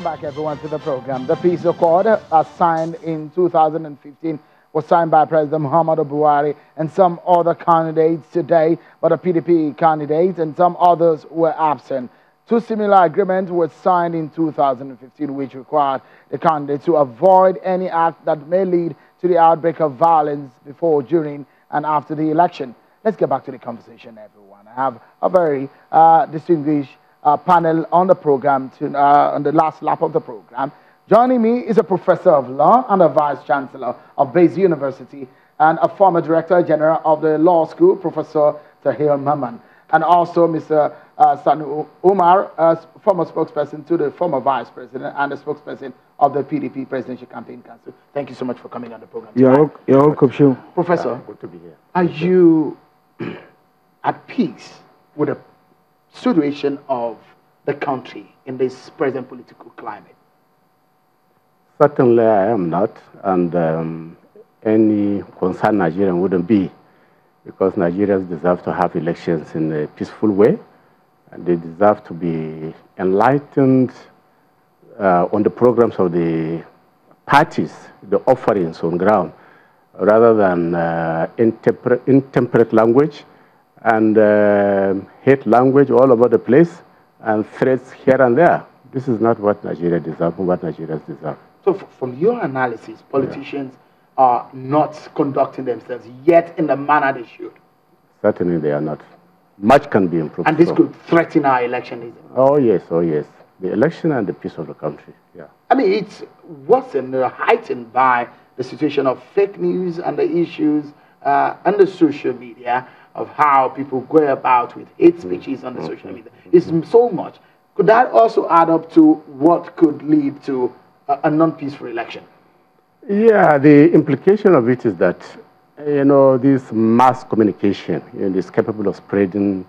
back, everyone, to the program. The peace accord, signed in 2015, was signed by President Muhammadu Buhari and some other candidates today, but the PDP candidates and some others were absent. Two similar agreements were signed in 2015, which required the candidates to avoid any act that may lead to the outbreak of violence before, during, and after the election. Let's get back to the conversation, everyone. I have a very distinguished panel on the program, on the last lap of the program. Joining me is a professor of law and a vice chancellor of Bayes University and a former director general of the law school, Professor Tahir Mamman, and also Mr. Umar, former spokesperson to the former vice president and the spokesperson of the PDP Presidential Campaign Council. Thank you so much for coming on the program. You're welcome, sure. Professor, good to be here. Are you at peace with the situation of the country in this present political climate? Certainly I am not, and any concerned Nigerian wouldn't be, because Nigerians deserve to have elections in a peaceful way, and they deserve to be enlightened on the programs of the parties, the offerings on ground, rather than intemperate language and hate language all over the place and threats here and there. This is not what Nigeria deserves, what Nigerians deserve. So from your analysis, politicians are not conducting themselves yet in the manner they should? Certainly they are not. Much can be improved. And this could threaten our election, is it? Oh yes, oh yes. The election and the peace of the country, yeah. I mean, it's worsened, heightened by the situation of fake news and the issues on the social media of how people go about with hate speeches on the social media. It's so much. Could that also add up to what could lead to a non-peaceful election? Yeah, the implication of it is that, this mass communication is capable of spreading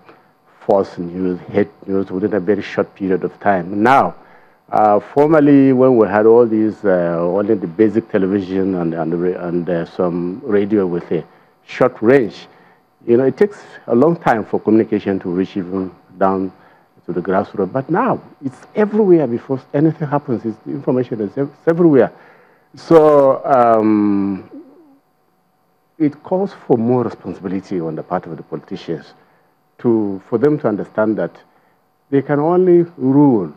false news, hate news within a very short period of time. Now, formerly, when we had all these, only the basic television and some radio with a short range, it takes a long time for communication to reach even down to the grassroots. But now, it's everywhere before anything happens. The information is everywhere. So it calls for more responsibility on the part of the politicians for them to understand that they can only rule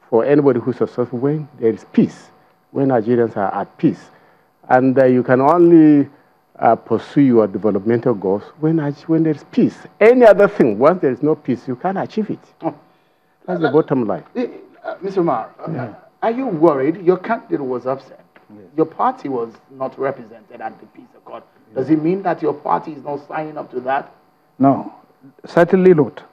for anybody who's successful when there is peace, when Nigerians are at peace. And you can only pursue your developmental goals when there's peace. Any other thing, once there is no peace, you can't achieve it. That's the bottom line. Mr. Umar, are you worried? Your candidate was absent. Yes. Your party was not represented at the peace accord. Yes. Does it mean that your party is not signing up to that? No, certainly not.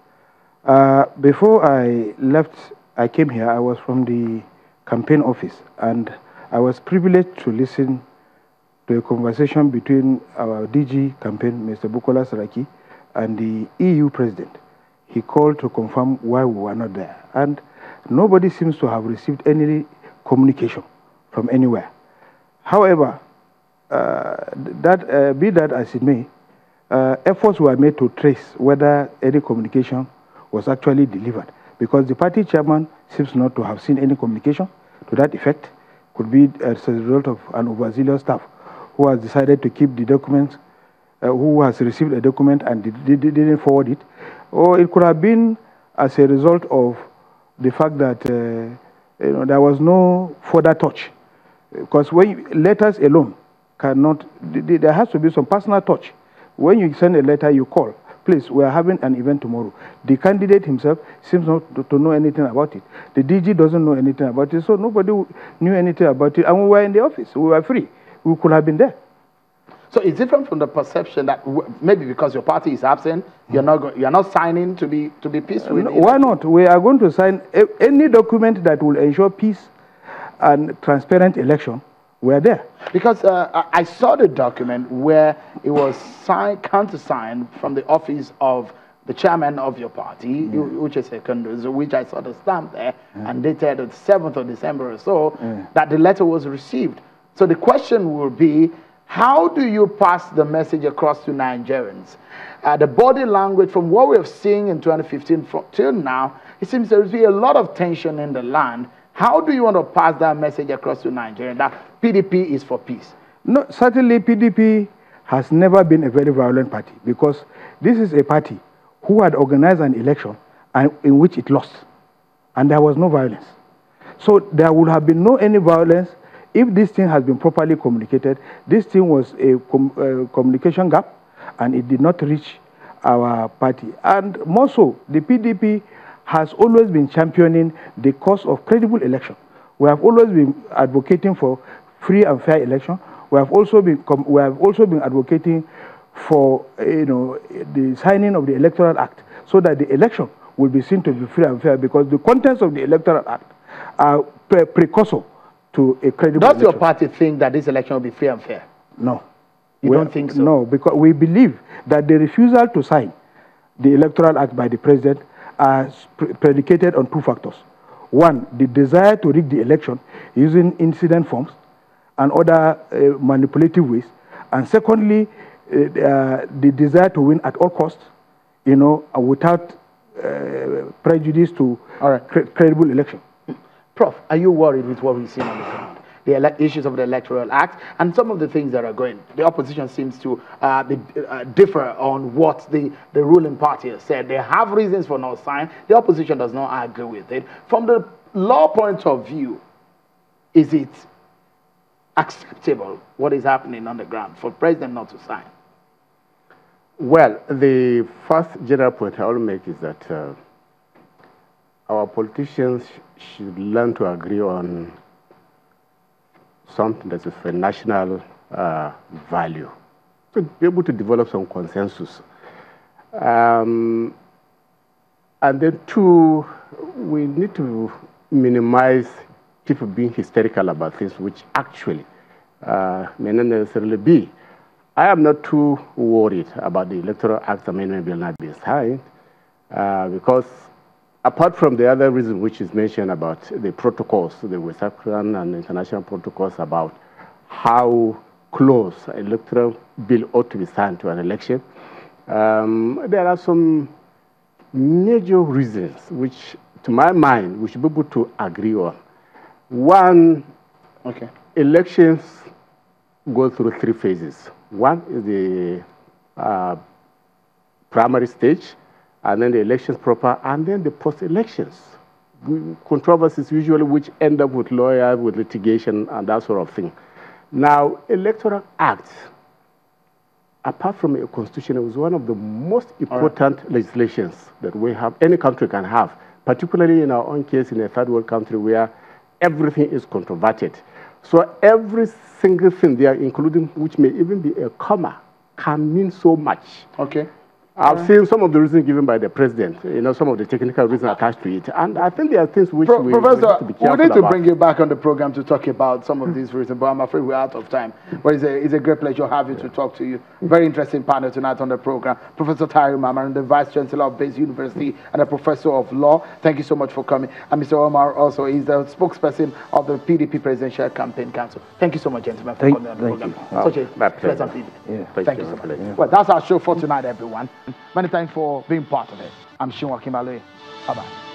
Before I left, I came here, I was from the campaign office, and I was privileged to listen to a conversation between our DG campaign, Mr. Bukola Saraki, and the EU president. He called to confirm why we were not there. And nobody seems to have received any communication from anywhere. However, be that as it may, efforts were made to trace whether any communication was actually delivered, because the party chairman seems not to have seen any communication to that effect. Could be as a result of an overzealous staff who has decided to keep the documents, who has received a document and didn't forward it, or it could have been as a result of the fact that there was no further touch, because letters alone cannot. There has to be some personal touch. When you send a letter, you call. Please, we are having an event tomorrow. The candidate himself seems not to know anything about it. The DG doesn't know anything about it, so nobody knew anything about it. And we were in the office. We were free. We could have been there. So it's different from the perception that maybe because your party is absent, you're not signing to be peaceful. Why not? We are going to sign any document that will ensure peace and transparent election. We are there. Because I saw the document where it was countersigned from the office of the chairman of your party, which is Secondus, which I saw the stamp there, and dated the 7th of December or so, that the letter was received. So the question will be, how do you pass the message across to Nigerians? The body language, from what we have seen in 2015 till now, it seems there will be a lot of tension in the land. How do you want to pass that message across to Nigeria that PDP is for peace? No, certainly PDP has never been a very violent party because this is a party who had organized an election and in which it lost, and there was no violence. So there would have been no any violence if this thing has been properly communicated. This thing was a communication gap, and it did not reach our party. And more so, the PDP has always been championing the cause of credible election. We have always been advocating for free and fair election. We have also been advocating for the signing of the Electoral Act so that the election will be seen to be free and fair, because the contents of the Electoral Act are precursor to a credible Does election. your party think that this election will be free and fair? No. You don't think so? No, because we believe that the refusal to sign the Electoral Act by the President are predicated on two factors. One, the desire to rig the election using incident forms and other manipulative ways. And secondly, the desire to win at all costs, without prejudice to credible election. Prof, are you worried with what we've seen on the ground? The issues of the Electoral Act and some of the things that are going. The opposition seems to differ on what the ruling party has said. They have reasons for not signing. The opposition does not agree with it. From the law point of view, is it acceptable what is happening on the ground for president not to sign? Well, the first general point I will make is that our politicians should learn to agree on something that is for national value, to be able to develop some consensus. And then two, we need to minimize people being hysterical about things which actually may not necessarily be. I am not too worried about the Electoral Act Amendment Bill not being signed because apart from the other reason which is mentioned about the protocols, the West African and international protocols about how close an electoral bill ought to be signed to an election, there are some major reasons which, to my mind, we should be able to agree on. One, elections go through three phases. One is the primary stage, and then the elections proper, and then the post-elections. Controversies usually which end up with lawyers, with litigation, and that sort of thing. Now, Electoral Act, apart from a constitution, it was one of the most important legislations that we have, any country can have, particularly in our own case in a third world country where everything is controverted. So every single thing there, including which may even be a comma, can mean so much. I've seen some of the reasons given by the president, some of the technical reasons attached to it. And I think there are things which we need to be careful about. We need to bring you back on the program to talk about some of these reasons, but I'm afraid we're out of time. But it's a great pleasure having to talk to you. Very interesting panel tonight on the program. Professor Mamman, the Vice Chancellor of Base University and a Professor of Law. Thank you so much for coming. And Mr. Umar also is the spokesperson of the PDP Presidential Campaign Council. Thank you so much, gentlemen, for coming on the program. Such a pleasant evening. Thank you so much. Well, that's our show for tonight, everyone. Many thanks for being part of it. I'm Shinwa Kimale. Bye-bye.